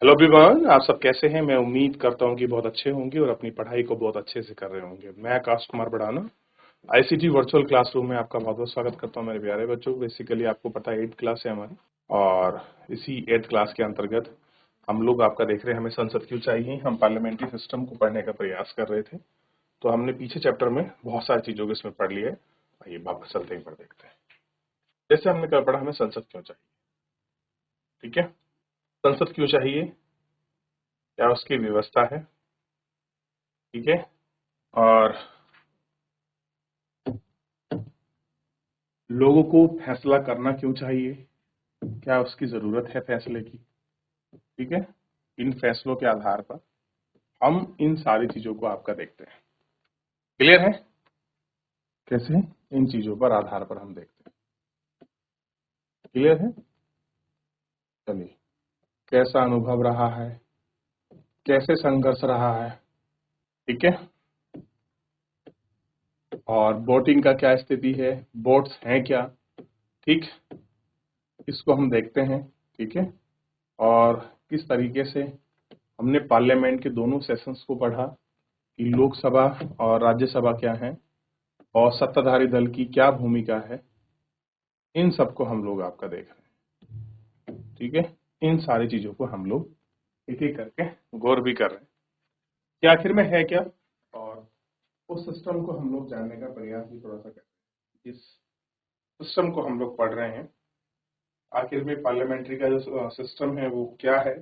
Hello everyone, आप सब कैसे हैं। मैं उम्मीद करता हूं कि बहुत अच्छे होंगे और अपनी पढ़ाई को बहुत अच्छे से कर रहे होंगे। मैं आकाश कुमार बढ़ाना आईसीटी वर्चुअल क्लासरूम में आपका बहुत बहुत स्वागत करता हूं मेरे प्यारे बच्चों। बेसिकली आपको पता है 8th क्लास है हमारी, और इसी 8th क्लास के अंतर्गत हम लोग आपका देख रहे हैं हमें संसद क्यों चाहिए। हम पार्लियामेंट्री सिस्टम को पढ़ने का प्रयास कर रहे थे, तो हमने पीछे चैप्टर में बहुत सारी चीजों को इसमें पढ़ लिया है। आइए वापस चलते ही पढ़ देखते हैं। जैसे हमने कल पढ़ा हमें संसद क्यों चाहिए। ठीक है, संसद क्यों चाहिए, क्या उसकी व्यवस्था है। ठीक है, और लोगों को फैसला करना क्यों चाहिए, क्या उसकी जरूरत है फैसले की। ठीक है, इन फैसलों के आधार पर हम इन सारी चीजों को आपका देखते हैं। क्लियर है कैसे इन चीजों पर आधार पर हम देखते हैं। क्लियर है, चलिए कैसा अनुभव रहा है, कैसे संघर्ष रहा है। ठीक है, और वोटिंग का क्या स्थिति है, वोट्स हैं क्या। ठीक, इसको हम देखते हैं। ठीक है, और किस तरीके से हमने पार्लियामेंट के दोनों सेशंस को पढ़ा कि लोकसभा और राज्यसभा क्या है और सत्ताधारी दल की क्या भूमिका है। इन सबको हम लोग आपका देख रहे हैं। ठीक है, इन सारी चीजों को हम लोग एक एक करके गौर भी कर रहे हैं कि आखिर में है क्या, और उस सिस्टम को हम लोग जानने का प्रयास भी थोड़ा सा कर रहे हैं। इस सिस्टम को हम लोग पढ़ रहे हैं, आखिर में पार्लियामेंट्री का जो सिस्टम है वो क्या है,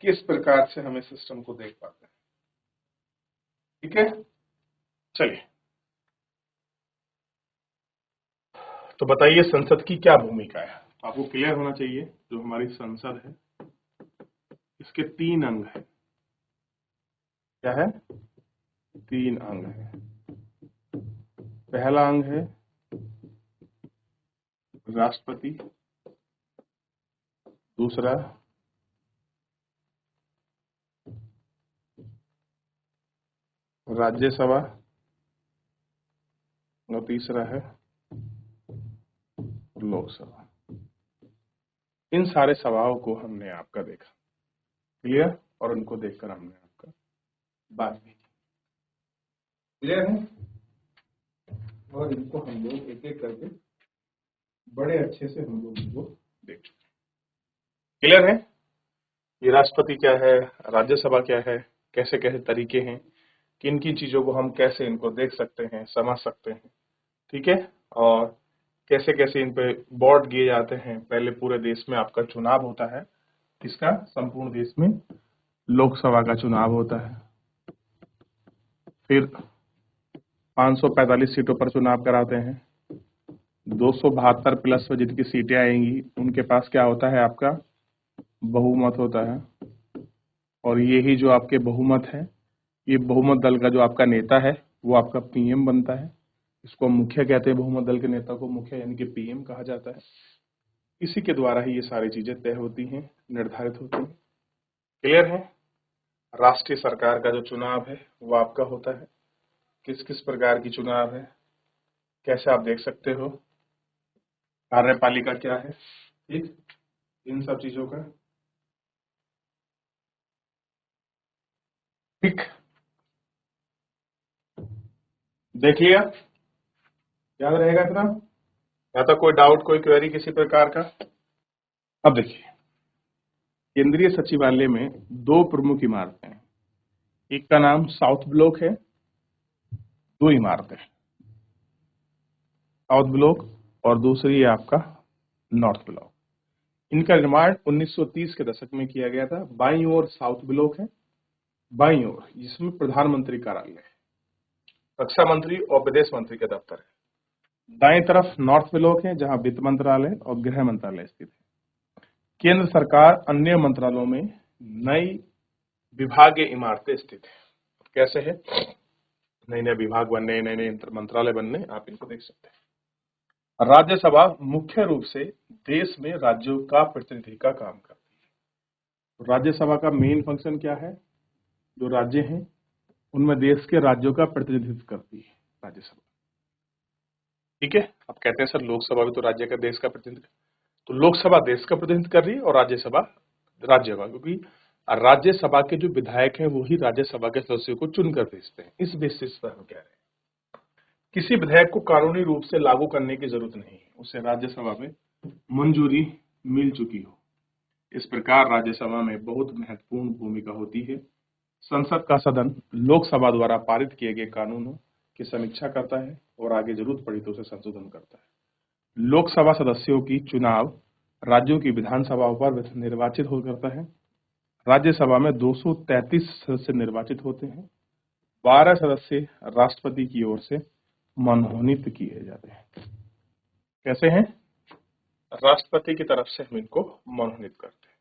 किस प्रकार से हम इस सिस्टम को देख पाते हैं। ठीक है, चलिए तो बताइए संसद की क्या भूमिका है। आपको क्लियर होना चाहिए जो हमारी संसद है इसके 3 अंग है। क्या है, 3 अंग है। पहला अंग है राष्ट्रपति, दूसरा राज्यसभा और तीसरा है लोकसभा। इन सारे सभाओं को हमने आपका देखा। क्लियर, और उनको देखकर हमने आपका बात भी की। क्लियर है, और इनको हम लोग एक एक करके बड़े अच्छे से हम लोग इनको देख चुके। क्लियर है, ये राष्ट्रपति क्या है, राज्यसभा क्या है, कैसे कैसे तरीके हैं, किन किन चीजों को हम कैसे इनको देख सकते हैं, समझ सकते हैं। ठीक है, और कैसे कैसे इन पे बोर्ड दिए जाते हैं। पहले पूरे देश में आपका चुनाव होता है, किसका, संपूर्ण देश में लोकसभा का चुनाव होता है। फिर 545 सीटों पर चुनाव कराते हैं। 272 प्लस में जिनकी सीटें आएंगी उनके पास क्या होता है, आपका बहुमत होता है। और यही जो आपके बहुमत है, ये बहुमत दल का जो आपका नेता है वो आपका पीएम बनता है। इसको मुखिया कहते हैं, बहुमत दल के नेता को मुखिया यानी कि पीएम कहा जाता है। इसी के द्वारा ही ये सारी चीजें तय होती हैं, निर्धारित होती हैं। क्लियर है, राष्ट्रीय सरकार का जो चुनाव है वो आपका होता है। किस किस प्रकार की चुनाव है, कैसे आप देख सकते हो, कार्यपालिका क्या है। ठीक, इन सब चीजों का ठीक देख लिया, याद रहेगा इतना, या तो कोई डाउट, कोई क्वेरी किसी प्रकार का। अब देखिए, केंद्रीय सचिवालय में 2 प्रमुख इमारतें हैं। एक का नाम साउथ ब्लॉक है, 2 इमारतें, साउथ ब्लॉक और दूसरी है आपका नॉर्थ ब्लॉक। इनका निर्माण 1930 के दशक में किया गया था। बाईं ओर साउथ ब्लॉक है, बाईं ओर जिसमें प्रधानमंत्री कार्यालय है, रक्षा मंत्री और विदेश मंत्री का दफ्तर है। दाएं तरफ नॉर्थ ब्लॉक है जहां वित्त मंत्रालय और गृह मंत्रालय स्थित है। केंद्र सरकार अन्य मंत्रालयों में नई विभागीय इमारतें स्थित है। कैसे है, नए नए विभाग बनने, नए नए मंत्रालय बनने, आप इनको देख सकते हैं। राज्यसभा मुख्य रूप से देश में राज्यों का प्रतिनिधि का काम करती है। तो राज्यसभा का मेन फंक्शन क्या है, जो राज्य हैं उनमें देश के राज्यों का प्रतिनिधित्व करती है राज्यसभा। ठीक है, आप कहते हैं सर लोकसभा भी तो राज्य का, देश का प्रतिनिधित्व, तो लोकसभा देश का प्रतिनिधित्व कर रही है और राज्यसभा राज्य का, क्योंकि और राज्यसभा के जो विधायक हैं वो ही राज्यसभा के सदस्यों को चुनकर भेजते हैं। इस बेसिस पर हम कह रहे हैं किसी विधेयक को कानूनी रूप से लागू करने की जरूरत नहीं है, उसे राज्यसभा में मंजूरी मिल चुकी हो। इस प्रकार राज्यसभा में बहुत महत्वपूर्ण भूमिका होती है। संसद का सदन लोकसभा द्वारा पारित किए गए कानूनों की समीक्षा करता है और आगे जरूरत पड़ी तो उसे संशोधन करता है। लोकसभा सदस्यों की चुनाव राज्यों की विधानसभाओं पर निर्वाचित हो करता है। राज्यसभा में 233 सदस्य निर्वाचित होते हैं। 12 सदस्य राष्ट्रपति की ओर से मनोनीत किए जाते हैं। कैसे हैं? राष्ट्रपति की तरफ से हम इनको मनोनीत करते हैं।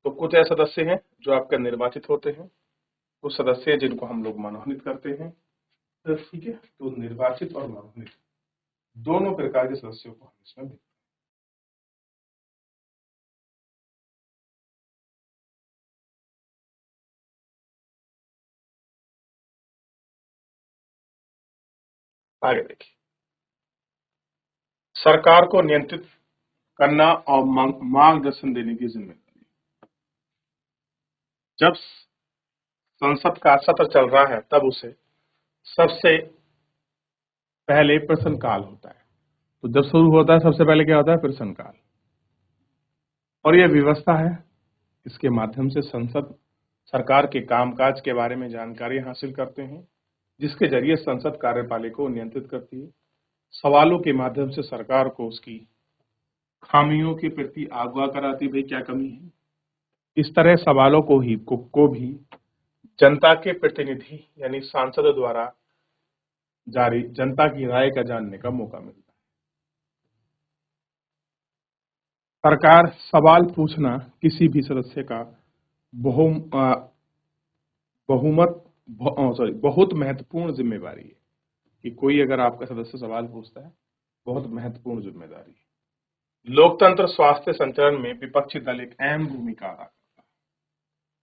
तो कुछ ऐसे सदस्य हैं जो आपके निर्वाचित होते हैं, कुछ सदस्य हैं जिनको हम लोग मनोनीत करते हैं। तो ठीक है, तो निर्वाचित और मनोनीत दोनों प्रकार के सदस्यों को हम इसमें देखते हैं। आगे देखिए, सरकार को नियंत्रित करना और मार्गदर्शन देने की जिम्मेदारी। जब संसद का सत्र चल रहा है तब उसे सबसे पहले प्रश्नकाल होता है। तो जब शुरू होता है सबसे पहले क्या होता है? प्रश्नकाल। और यह व्यवस्था है, इसके माध्यम से संसद सरकार के कामकाज के बारे में जानकारी हासिल करते हैं, जिसके जरिए संसद कार्यपालिका को नियंत्रित करती है। सवालों के माध्यम से सरकार को उसकी खामियों के प्रति अवगत कराती, भाई क्या कमी है। इस तरह सवालों को भी जनता के प्रतिनिधि यानी सांसद द्वारा जारी जनता की राय का जानने का मौका मिलता है। सरकार सवाल पूछना किसी भी सदस्य का बहुत महत्वपूर्ण जिम्मेवारी है कि कोई अगर आपका सदस्य सवाल पूछता है, बहुत महत्वपूर्ण जिम्मेदारी है। लोकतंत्र स्वास्थ्य संचरण में विपक्षी दल एक अहम भूमिका अदा करता है।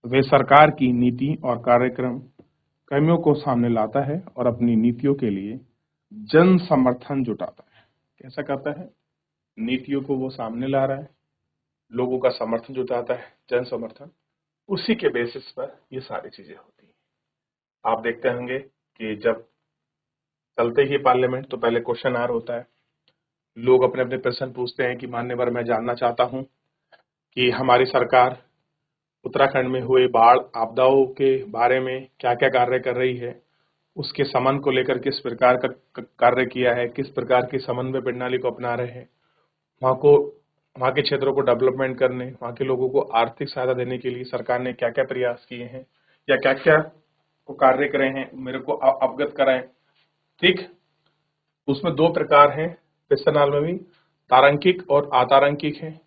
वे सरकार की नीति और कार्यक्रम कर्मियों को सामने लाता है और अपनी नीतियों के लिए जन समर्थन जुटाता है। कैसा करता है? नीतियों को वो सामने ला रहा है, लोगों का समर्थन जुटाता है, जन समर्थन, उसी के बेसिस पर ये सारी चीजें होती हैं। आप देखते होंगे कि जब चलते ही पार्लियामेंट तो पहले क्वेश्चन आवर होता है, लोग अपने अपने प्रश्न पूछते हैं कि मान्यवर मैं जानना चाहता हूं कि हमारी सरकार उत्तराखंड में हुए बाढ़ आपदाओं के बारे में क्या क्या कार्य कर रही है, उसके समन को लेकर किस प्रकार का कार्य किया है, किस प्रकार की समन्वय प्रणाली को अपना रहे हैं, वहां के क्षेत्रों को डेवलपमेंट करने, वहां के लोगों को आर्थिक सहायता देने के लिए सरकार ने क्या क्या प्रयास किए हैं या क्या क्या को कार्य करे हैं, मेरे को अवगत कराएं। ठीक, उसमें दो प्रकार हैं क्वेश्चन में भी, तारांकिक और अतारांकिक है।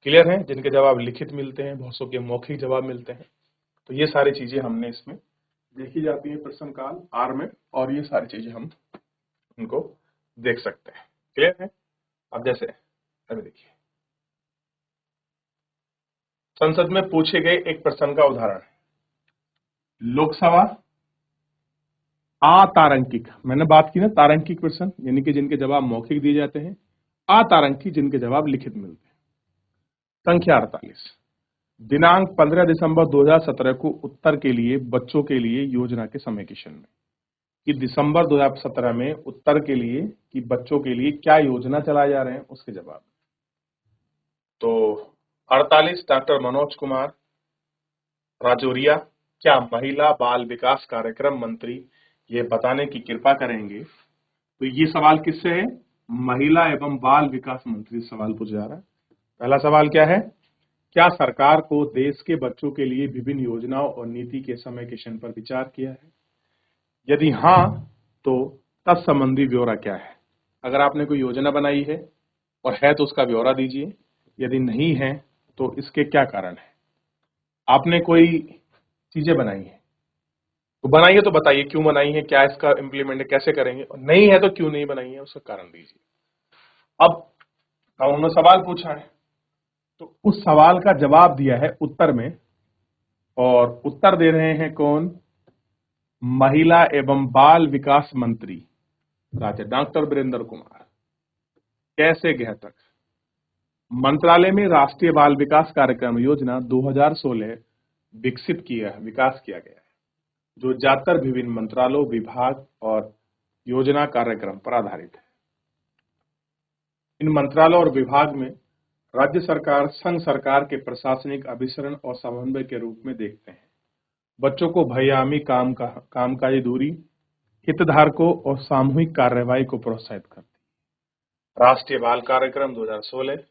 क्लियर है? जिनके जवाब लिखित मिलते हैं, बहुत सौ के मौखिक जवाब मिलते हैं। तो ये सारी चीजें हमने इसमें देखी जाती है प्रश्न काल आर में, और ये सारी चीजें हम इनको देख सकते हैं। क्लियर है? अब जैसे अभी देखिए, संसद में पूछे गए एक प्रश्न का उदाहरण है, लोकसभा अतारांकिक, मैंने बात की ना तारांकिक प्रश्न यानी कि जिनके जवाब मौखिक दिए जाते हैं, अतारांकिक जिनके जवाब लिखित मिलते हैं। संख्या 48, दिनांक 15 दिसंबर 2017 को उत्तर के लिए बच्चों के लिए योजना के समेकिशन में कि दिसंबर 2017 में उत्तर के लिए कि बच्चों के लिए क्या योजना चलाए जा रहे हैं, उसके जवाब। तो 48, डॉक्टर मनोज कुमार राजौरिया क्या महिला बाल विकास कार्यक्रम मंत्री ये बताने की कृपा करेंगे। तो ये सवाल किससे है? महिला एवं बाल विकास मंत्री से सवाल पूछा जा रहा है। पहला सवाल क्या है? क्या सरकार को देश के बच्चों के लिए विभिन्न योजनाओं और नीति के समेकिशन पर विचार किया है? यदि हाँ, तो तत्संबंधी ब्यौरा क्या है? अगर आपने कोई योजना बनाई है और है तो उसका ब्यौरा दीजिए, यदि नहीं है तो इसके क्या कारण है। आपने कोई चीजें बनाई है तो बनाइए, तो बताइए क्यों बनाई है, क्या इसका इम्प्लीमेंट कैसे करेंगे, और नहीं है तो क्यों नहीं बनाई है, उसका कारण दीजिए। अब उन्होंने सवाल पूछा है तो उस सवाल का जवाब दिया है उत्तर में, और उत्तर दे रहे हैं कौन? महिला एवं बाल विकास मंत्री राज्य डॉक्टर वीरेंद्र कुमार। कैसे गया तक मंत्रालय में राष्ट्रीय बाल विकास कार्यक्रम योजना 2016 विकास किया गया है, जो ज्यादातर विभिन्न मंत्रालयों, विभाग और योजना कार्यक्रम पर आधारित है। इन मंत्रालयों और विभाग में राज्य सरकार संघ सरकार के प्रशासनिक अभिसरण और समन्वय के रूप में देखते हैं। बच्चों को भयामी कामकाजी दूरी, हितधारकों और सामूहिक कार्यवाही को प्रोत्साहित करती है। राष्ट्रीय बाल कार्यक्रम 2016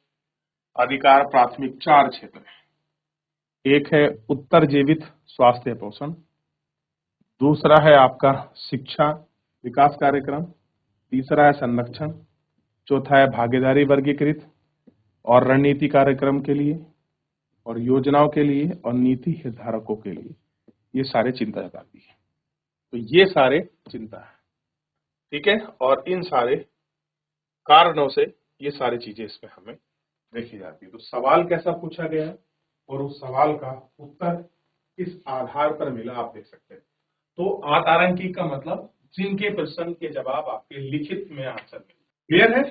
अधिकार प्राथमिक 4 क्षेत्र है। एक है उत्तर जीवित स्वास्थ्य पोषण, दूसरा है आपका शिक्षा विकास कार्यक्रम, तीसरा है संरक्षण, चौथा है भागीदारी वर्गीकृत और रणनीति कार्यक्रम के लिए और योजनाओं के लिए और नीति हितधारकों के लिए। ये सारे चिंता जताती है। तो ये सारे चिंता है, ठीक है। और इन सारे कारणों से ये सारी चीजें इसमें हमें देखी जाती है। तो सवाल कैसा पूछा गया है और उस सवाल का उत्तर किस आधार पर मिला आप देख सकते हैं। तो आतारंकी का मतलब जिनके प्रश्न के जवाब आपके लिखित में आंसर मिले। क्लियर है?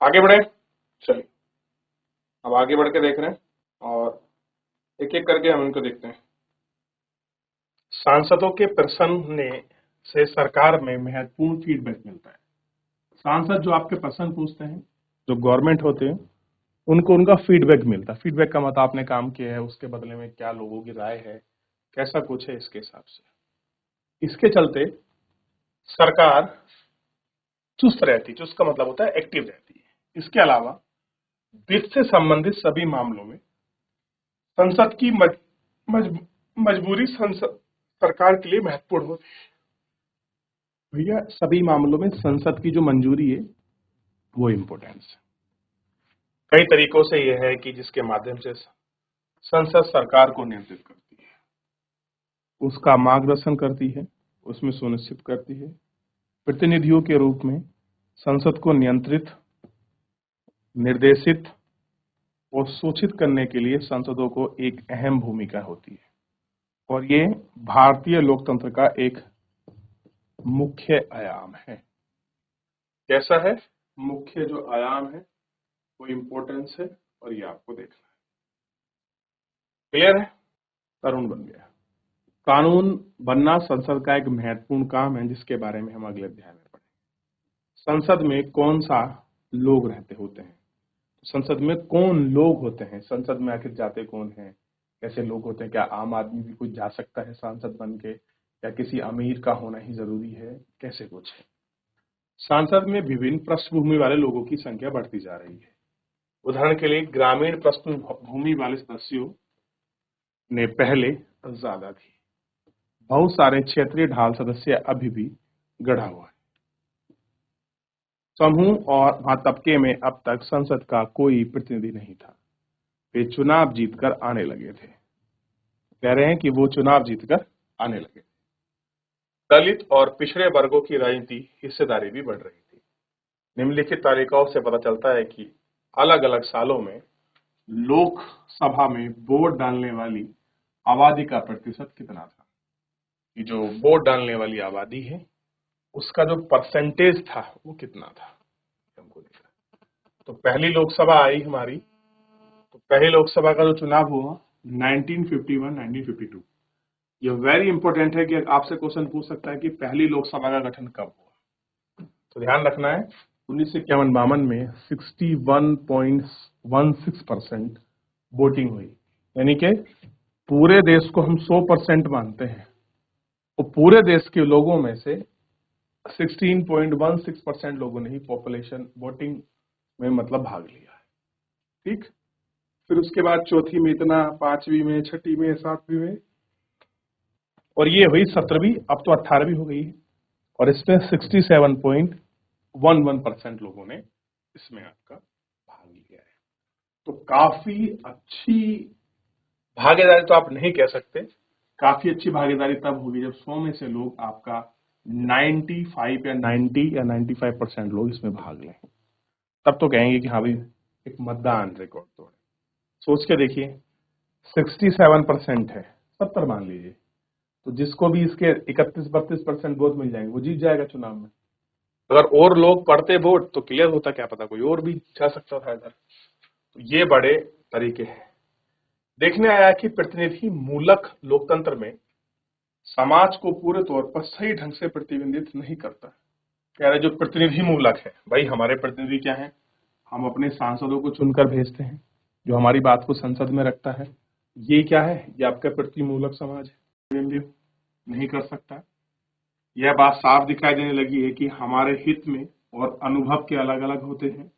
आगे बढ़े, चलिए अब आगे बढ़ के देख रहे हैं और एक एक करके हम इनको देखते हैं। सांसदों के प्रश्न से सरकार में महत्वपूर्ण फीडबैक मिलता है। सांसद जो आपके प्रश्न पूछते हैं, जो गवर्नमेंट होते हैं, उनको उनका फीडबैक मिलता है। फीडबैक का मतलब आपने काम किया है, उसके बदले में क्या लोगों की राय है, कैसा कुछ है, इसके हिसाब से। इसके चलते सरकार चुस्त रहती है। चुस्त का मतलब होता है एक्टिव रहती है। इसके अलावा वित्त से संबंधित सभी मामलों में संसद की मजबूरी सरकार के लिए महत्वपूर्ण होती है। भैया सभी मामलों में संसद की जो मंजूरी है वो इम्पोर्टेंस है। कई तरीकों से यह है कि जिसके माध्यम से संसद सरकार को नियंत्रित करती है, उसका मार्गदर्शन करती है, उसमें सुनिश्चित करती है। प्रतिनिधियों के रूप में संसद को नियंत्रित, निर्देशित और सूचित करने के लिए सांसदों को एक अहम भूमिका होती है और ये भारतीय लोकतंत्र का एक मुख्य आयाम है। कैसा है? मुख्य जो आयाम है वो इम्पोर्टेंस है और ये आपको देखना है। क्लियर है? तरुण बन गया। कानून बनना संसद का एक महत्वपूर्ण काम है, जिसके बारे में हम अगले अध्याय में पढ़ेंगे। संसद में कौन सा लोग रहते होते हैं, संसद में कौन लोग होते हैं, संसद में आखिर जाते कौन हैं, कैसे लोग होते हैं, क्या आम आदमी भी कुछ जा सकता है सांसद बन के, या किसी अमीर का होना ही जरूरी है, कैसे कुछ है। संसद में विभिन्न पृष्ठभूमि वाले लोगों की संख्या बढ़ती जा रही है। उदाहरण के लिए ग्रामीण पृष्ठभूमि वाले सदस्यों ने पहले ज्यादा थी। बहुत सारे क्षेत्रीय ढाल सदस्य अभी भी गढ़ा हुआ है। समूह और तबके में अब तक संसद का कोई प्रतिनिधि नहीं था। वे चुनाव जीतकर आने लगे थे। कह रहे हैं कि वो चुनाव जीतकर आने लगे। दलित और पिछड़े वर्गों की राजनीति हिस्सेदारी भी बढ़ रही थी। निम्नलिखित तालिकाओं से पता चलता है कि अलग अलग सालों में लोकसभा में वोट डालने वाली आबादी का प्रतिशत कितना था। ये जो वोट डालने वाली आबादी है उसका जो परसेंटेज था वो कितना था, हमको देखना। तो पहली लोकसभा आई हमारी, तो पहली लोकसभा का जो चुनाव हुआ 1951-1952। ये वेरी इंपॉर्टेंट है कि आपसे क्वेश्चन पूछ सकता है कि पहली लोकसभा का गठन कब हुआ। तो ध्यान रखना है 1951-52 में 61.16% वोटिंग हुई। यानी कि पूरे देश को हम 100% मानते हैं, तो पूरे देश के लोगों में से 16.16% लोगों ने ही पॉपुलेशन वोटिंग में मतलब भाग लिया है। ठीक, फिर उसके बाद चौथी में इतना, पांचवी में, छठी में, सातवीं में, और ये हुई 17वीं, अब तो 18वीं हो गई है। और इसमें 67.11% लोगों ने इसमें आपका भाग लिया है। तो काफी अच्छी भागीदारी तो आप नहीं कह सकते, काफी अच्छी भागीदारी तब होगी जब 100 में से लोग आपका 95 या 90 या 95% लोग इसमें भाग लें, तब तो कहेंगे कि हाँ भाई एक मतदान रिकॉर्ड तोड़े। सोच के देखिए 67% है, 70 मान लीजिए, तो जिसको भी इसके 31-32% वोट मिल जाएंगे वो जीत जाएगा चुनाव में। अगर और लोग पढ़ते वोट तो क्लियर होता, क्या पता कोई और भी जा सकता था इधर। तो ये बड़े तरीके हैं। देखने आया कि प्रतिनिधि मूलक लोकतंत्र में समाज को पूरे तौर पर सही ढंग से प्रतिबिंबित नहीं करता। कह रहे जो प्रतिनिधि मूलक है, भाई हमारे प्रतिनिधि क्या है, हम अपने सांसदों को चुनकर भेजते हैं जो हमारी बात को संसद में रखता है। ये क्या है, ये आपका प्रतिमूलक समाज है, नहीं कर सकता। यह बात साफ दिखाई देने लगी है कि हमारे हित में और अनुभव के अलग अलग होते हैं।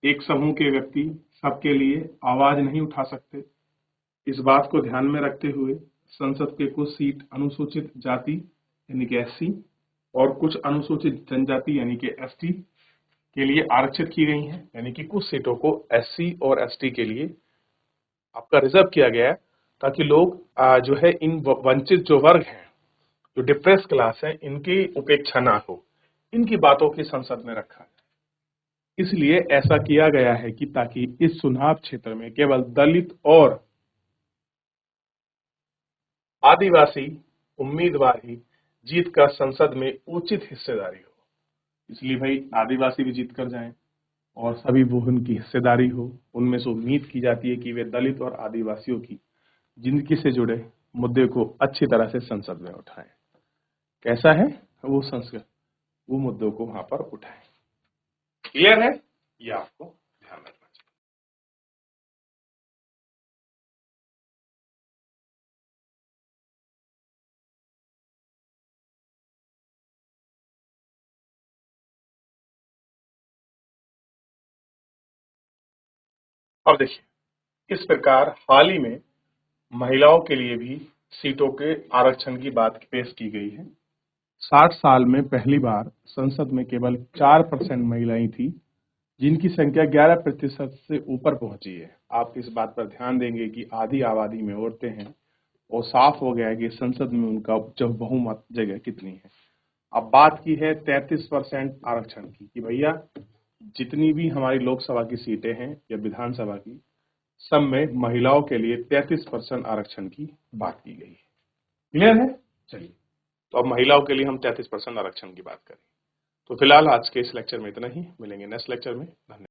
एक समूह के व्यक्ति सबके लिए आवाज नहीं उठा सकते। इस बात को ध्यान में रखते हुए संसद के कुछ सीट अनुसूचित जाति यानी कि एससी और कुछ अनुसूचित जनजाति यानी कि एसटी के लिए आरक्षित की गई हैं। यानी कि कुछ सीटों को एससी और एसटी के लिए आपका रिजर्व किया गया है, ताकि लोग जो है इन वंचित जो वर्ग हैं, जो डिप्रेस क्लास है, इनकी उपेक्षा ना हो, इनकी बातों की संसद में रखा है। इसलिए ऐसा किया गया है कि ताकि इस चुनाव क्षेत्र में केवल दलित और आदिवासी उम्मीदवार ही जीतकर संसद में उचित हिस्सेदारी हो। इसलिए भाई आदिवासी भी जीत कर जाएं और सभी वो उनकी हिस्सेदारी हो। उनमें से उम्मीद की जाती है कि वे दलित और आदिवासियों की जिंदगी से जुड़े मुद्दे को अच्छी तरह से संसद में उठाएं। कैसा है वो संसद, वो मुद्दों को वहां पर उठाएं। क्लियर है, ये आपको ध्यान रखना चाहिए। अब देखिए, इस प्रकार हाल ही में महिलाओं के लिए भी सीटों के आरक्षण की बात पेश की गई है। 60 साल में पहली बार संसद में केवल 4% महिलाएं थी, जिनकी संख्या 11% से ऊपर पहुंची है। आप इस बात पर ध्यान देंगे कि आधी आबादी में औरतें हैं और साफ हो गया है कि संसद में उनका जो बहुमत जगह कितनी है। अब बात की है 33% आरक्षण की कि भैया जितनी भी हमारी लोकसभा की सीटें हैं या विधानसभा की, सब में महिलाओं के लिए 33% आरक्षण की बात की गई है। क्लियर है? चलिए, तो अब महिलाओं के लिए हम 33% आरक्षण की बात करें। तो फिलहाल आज के इस लेक्चर में इतना ही, मिलेंगे नेक्स्ट लेक्चर में। धन्यवाद।